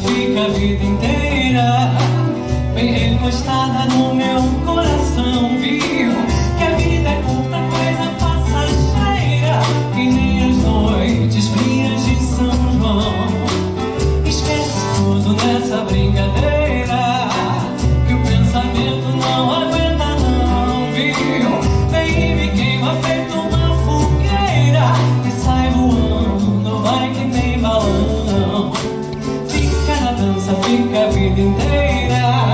Fica a vida inteira bem recostada no meu coração, viu? Que a vida é curta, coisa passageira, que nem as noites frias de São João. Esquece tudo nessa brincadeira, que o pensamento não aguenta não, viu? Vem e me queima feito uma fogueira, que sai voando, vai que nem balão. Fica a vida inteira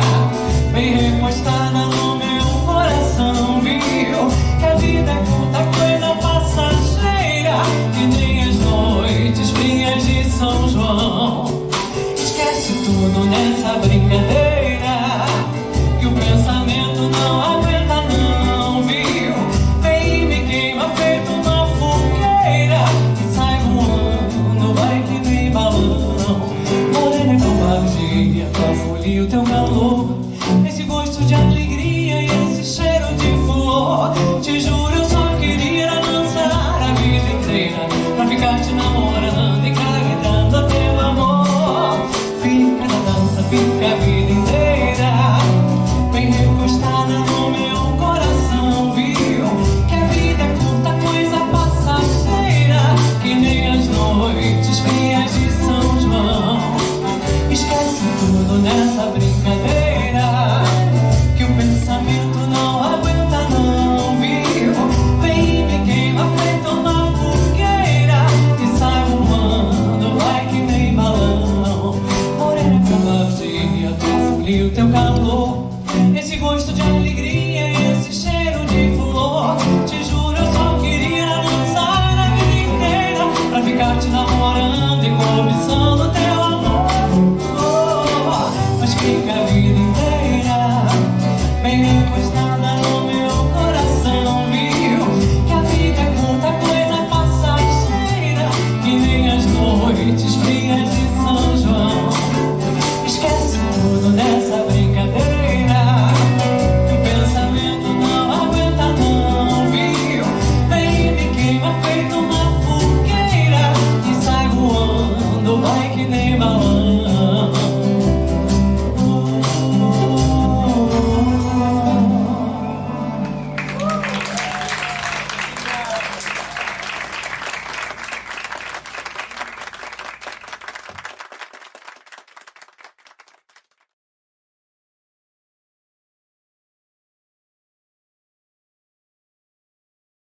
bem recostada no meu coração, viu? Que a vida é curta, coisa passageira, que nem as noites frias de São João. Esquece tudo nessa brincadeira, que o pensamento não aguenta não, viu? Vem e me queima feito uma fogueira, que sai voando, vai que nem balão. Morena com magia, tua folia e o teu calor.